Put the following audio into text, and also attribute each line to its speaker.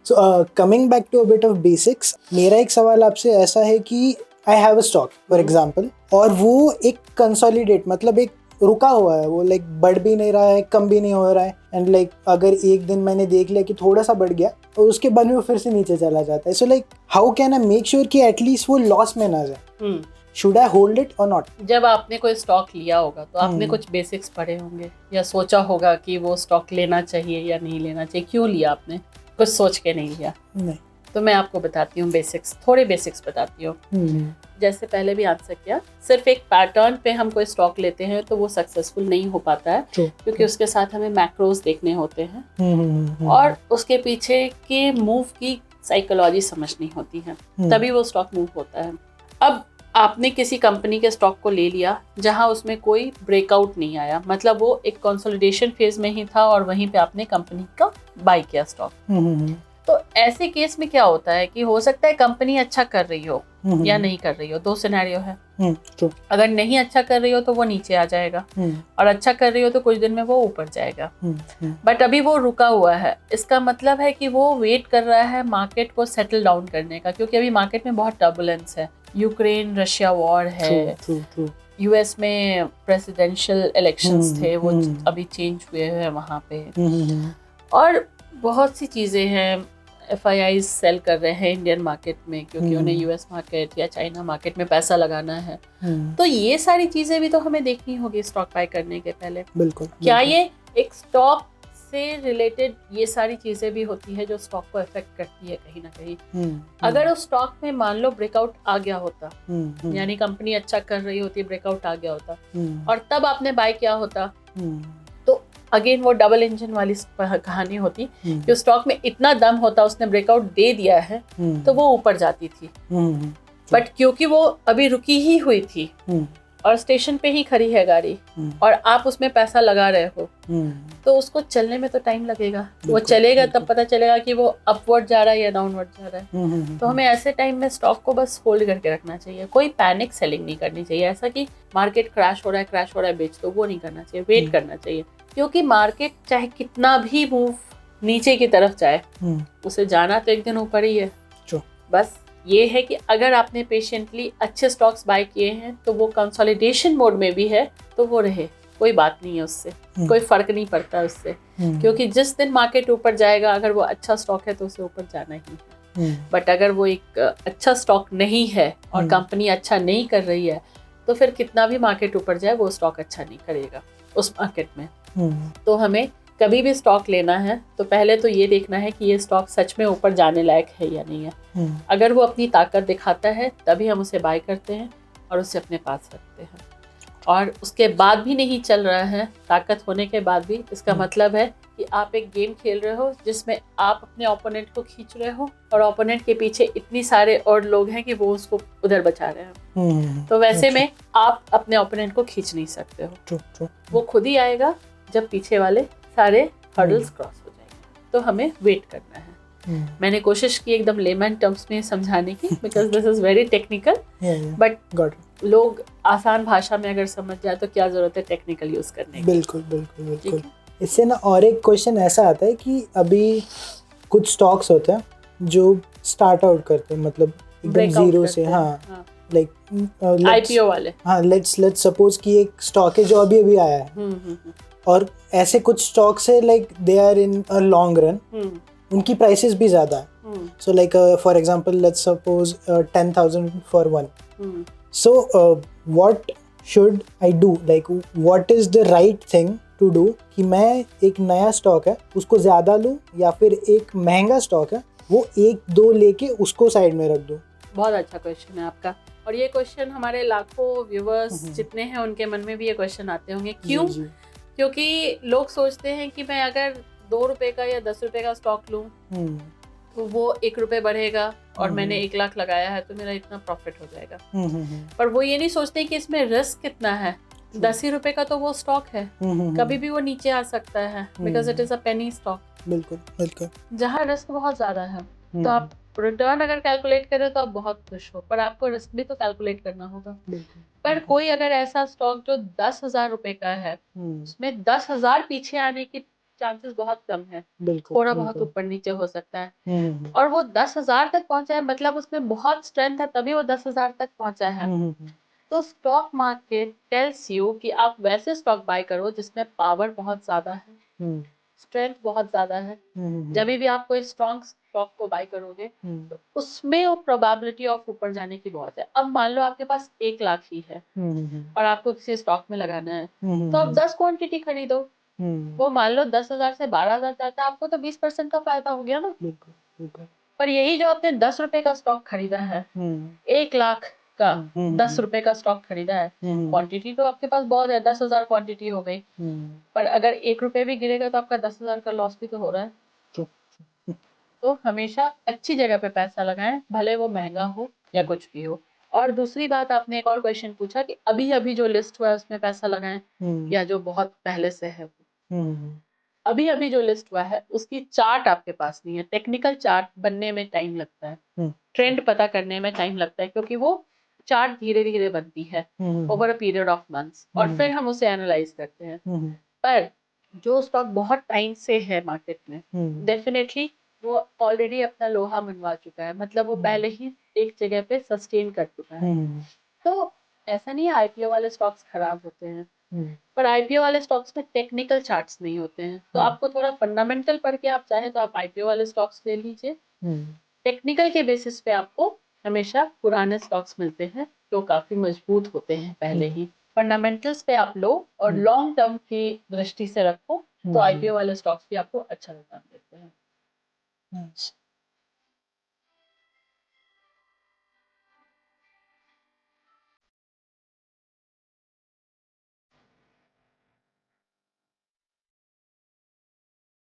Speaker 1: So coming back to a bit of basics, मेरा एक सवाल आपसे ऐसा है कि I have a stock for example, और वो एक कंसोलिडेट मतलब एक रुका हुआ है, वो लाइक बढ़ भी नहीं रहा है, कम भी नहीं हो रहा है, एंड लाइक अगर एक दिन मैंने देख लिया कि थोड़ा सा बढ़ गया और उसके बाद में वो फिर से नीचे चला जाता है. So like how can I make sure कि एटलीस्ट वो लॉस में ना जाए? शुड आई होल्ड इट और नॉट?
Speaker 2: जब आपने कोई स्टॉक लिया होगा तो आपने कुछ बेसिक्स पढ़े होंगे या सोचा होगा कि वो स्टॉक लेना चाहिए या नहीं लेना चाहिए. क्यों लिया आपने? कुछ सोच के नहीं लिया.
Speaker 1: नहीं.
Speaker 2: तो मैं आपको बताती हूँ बेसिक्स, थोड़े बेसिक्स बताती हूँ. जैसे पहले भी आंसर किया, सिर्फ एक पैटर्न पे हम कोई स्टॉक लेते हैं तो वो सक्सेसफुल नहीं हो पाता है. क्योंकि उसके साथ हमें मैक्रोज देखने होते हैं और उसके पीछे के मूव की साइकोलॉजी समझनी होती है, तभी वो स्टॉक मूव होता है. अब आपने किसी कंपनी के स्टॉक को ले लिया जहां उसमें कोई ब्रेकआउट नहीं आया, मतलब वो एक कंसोलिडेशन फेज में ही था और वहीं पे आपने कंपनी का बाय किया स्टॉक. तो ऐसे केस में क्या होता है कि हो सकता है कंपनी अच्छा कर रही हो या नहीं कर रही हो. दो सिनेरियो है. अगर नहीं अच्छा कर रही हो तो वो नीचे आ जाएगा और अच्छा कर रही हो तो कुछ दिन में वो ऊपर जाएगा. बट अभी वो रुका हुआ है, इसका मतलब है कि वो वेट कर रहा है मार्केट को सेटल डाउन करने का, क्योंकि अभी मार्केट में बहुत टर्बुलेंस है. यूक्रेन रशिया वॉर है, यूएस में प्रेसिडेंशियल इलेक्शंस थे, वो अभी चेंज हुए हैं वहाँ पे, और बहुत सी चीज़ें हैं. FIIs सेल कर रहे हैं इंडियन मार्केट में क्योंकि उन्हें यूएस मार्केट या चाइना मार्केट में पैसा लगाना है. तो ये सारी चीज़ें भी तो हमें देखनी होगी स्टॉक बाय करने के पहले.
Speaker 1: बिल्कुल.
Speaker 2: क्या ये एक स्टॉक से रिलेटेड ये सारी चीज़ें भी होती है जो स्टॉक को अफेक्ट करती है कहीं ना कहीं. अगर उस स्टॉक में मान लो ब्रेकआउट आ गया होता, यानी कंपनी अच्छा कर रही होती, ब्रेकआउट आ गया होता और तब आपने बाय किया होता, तो अगेन वो डबल इंजन वाली कहानी होती कि स्टॉक में इतना दम होता, उसने ब्रेकआउट दे दिया है तो वो ऊपर जाती थी. बट क्योंकि वो अभी रुकी ही हुई थी और स्टेशन पे ही खड़ी है गाड़ी और आप उसमें पैसा लगा रहे हो, तो उसको चलने में तो टाइम लगेगा. वो चलेगा तब पता चलेगा कि वो अपवर्ड जा रहा है या डाउनवर्ड जा रहा है. तो हमें ऐसे टाइम में स्टॉक को बस होल्ड करके रखना चाहिए. कोई पैनिक सेलिंग नहीं करनी चाहिए, ऐसा कि मार्केट क्रैश हो रहा है बेच दो, वो नहीं करना चाहिए. वेट करना चाहिए, क्योंकि मार्केट चाहे कितना भी मूव नीचे की तरफ जाए, उसे जाना तो एक दिन ऊपर ही है. बस ये है कि अगर आपने पेशेंटली अच्छे स्टॉक्स बाय किए हैं तो वो कंसोलिडेशन मोड में भी है तो वो रहे, कोई बात नहीं है उससे, कोई फर्क नहीं पड़ता उससे. क्योंकि जिस दिन मार्केट ऊपर जाएगा, अगर वो अच्छा स्टॉक है तो उसे ऊपर जाना ही है. बट अगर वो एक अच्छा स्टॉक नहीं है और कंपनी अच्छा नहीं कर रही है, तो फिर कितना भी मार्केट ऊपर जाए वो स्टॉक अच्छा नहीं करेगा उस मार्केट में. तो हमें कभी भी स्टॉक लेना है तो पहले तो ये देखना है कि ये स्टॉक सच में ऊपर जाने लायक है या नहीं है. अगर वो अपनी ताकत दिखाता है तभी हम उसे बाय करते हैं और उसे अपने पास रखते हैं. और उसके बाद भी नहीं चल रहा है, ताकत होने के बाद भी, इसका मतलब है कि आप एक गेम खेल रहे हो जिसमें आप अपने ओपोनेंट को खींच रहे हो और ओपोनेंट के पीछे इतनी सारे और लोग हैं कि वो उसको उधर बचा रहे हैं. तो वैसे में आप अपने ओपोनेंट को खींच नहीं सकते हो. वो खुद ही आएगा जब पीछे वाले सारे हर्डल्स क्रॉस हो जाएंगे. तो हमें वेट करना है. मैंने कोशिश की एकदम लेमन टर्म्स में समझाने की, because this is very technical, but लोग आसान भाषा में अगर समझ जाए तो क्या जरूरत है टेक्निकल यूज करने की.
Speaker 1: बिल्कुल. इससे ना और एक क्वेश्चन ऐसा आता है कि अभी कुछ स्टॉक्स होते हैं जो स्टार्ट आउट करते हैं, मतलब एकदम जीरो से. लाइक
Speaker 2: IPO वाले.
Speaker 1: लेट्स सपोज कि एक स्टॉक है जो अभी आया है, और ऐसे कुछ स्टॉक्स है like they are in a long run, उनकी प्राइसेस भी ज़्यादा है. So like for example let's suppose 10,000 for one. So what should I do, like what is the right thing to do कि मैं एक नया स्टॉक है उसको ज़्यादा लूँ या फिर एक महंगा स्टॉक है वो एक दो लेके उसको साइड में रख दूँ?
Speaker 2: बहुत अच्छा क्वेश्चन है आपका, और ये क्वेश्चन हमारे लाखों व्यूवर्स जितने हैं उनके मन में भी ये क्वेश्चन आते होंगे. क्यों? क्योंकि लोग सोचते हैं कि मैं अगर 2 रुपए का या 10 रुपए का स्टॉक लूं तो वो 1 रुपए बढ़ेगा और मैंने 1 लाख लगाया है तो मेरा इतना प्रॉफिट हो जाएगा. पर वो ये नहीं सोचते कि इसमें रिस्क कितना है. 10 ही रुपए का तो वो स्टॉक है, कभी भी वो नीचे आ सकता है, because it is a penny stock.
Speaker 1: बिल्कुल.
Speaker 2: जहाँ रिस्क बहुत ज्यादा है तो आप रिटर्न अगर कैलकुलेट करें तो आप बहुत खुश हो, पर आपको रिस्क भी तो कैलकुलेट करना होगा. पर कोई अगर ऐसा स्टॉक जो 10,000 रुपए का है, उसमें 10,000 पीछे आने की चांसेस बहुत कम है,
Speaker 1: बिल्कुल
Speaker 2: थोड़ा बहुत ऊपर नीचे हो सकता है।
Speaker 1: हम्म
Speaker 2: और वो 10,000 तक पहुंचा है, मतलब उसमें बहुत स्ट्रेंथ है, तभी वो 10,000 तक पहुंचा है। तो स्टॉक मार्केट टेल्स यू कि आप वैसे स्टॉक बाय करो जिसमें पावर बहुत ज्यादा है, स्ट्रेंथ बहुत ज्यादा है। जब भी आप कोई स्ट्रॉन्ग स्टॉक को बाय करोगे तो उसमें वो प्रोबेबिलिटी ऑफ ऊपर जाने की बहुत है। अब मान लो आपके पास 1 लाख ही है और आपको किसी स्टॉक में लगाना है, तो आप 10 क्वांटिटी खरीदो, वो मान लो 10,000 से 12,000 जाता है, आपको तो 20% का फायदा हो गया ना। पर यही जो आपने 10 रुपए का स्टॉक खरीदा है, 1 लाख का 10 रुपए का स्टॉक खरीदा है, क्वांटिटी तो आपके पास बहुत है, 10,000 क्वांटिटी हो गई, पर अगर 1 रुपए भी गिरेगा तो आपका 10,000 का लॉस भी तो हो रहा है। तो हमेशा अच्छी जगह पे पैसा लगाएं, भले वो महंगा हो या कुछ भी हो। और दूसरी बात, आपने एक और क्वेश्चन पूछा कि अभी अभी जो लिस्ट हुआ है उसमें पैसा लगाएं या जो बहुत पहले से है। अभी अभी जो लिस्ट हुआ है उसकी चार्ट आपके पास नहीं है, टेक्निकल चार्ट बनने में टाइम लगता है, ट्रेंड पता करने में टाइम लगता है, क्योंकि वो चार्ट धीरे धीरे बनती है over a period of months, और फिर हम उसे एनालाइज करते हैं। पर जो स्टॉक बहुत टाइम से है मार्केट में, डेफिनेटली वो ऑलरेडी अपना लोहा मनवा चुका है, मतलब वो पहले ही एक जगह पे सस्टेन कर चुका है। तो ऐसा नहीं है आईपीओ वाले स्टॉक्स खराब होते हैं, पर आईपीओ वाले स्टॉक्स में टेक्निकल चार्ट्स नहीं होते हैं, तो आपको थोड़ा फंडामेंटल पढ़ के आप चाहें तो आप आईपीओ वाले स्टॉक्स ले लीजिए। टेक्निकल के बेसिस पे आपको हमेशा पुराने स्टॉक्स मिलते हैं जो काफी मजबूत होते हैं पहले ही। फंडामेंटल्स पे आप लो और लॉन्ग टर्म की दृष्टि से रखो, तो आईपीओ वाले स्टॉक्स भी आपको अच्छा रिटर्न देते हैं।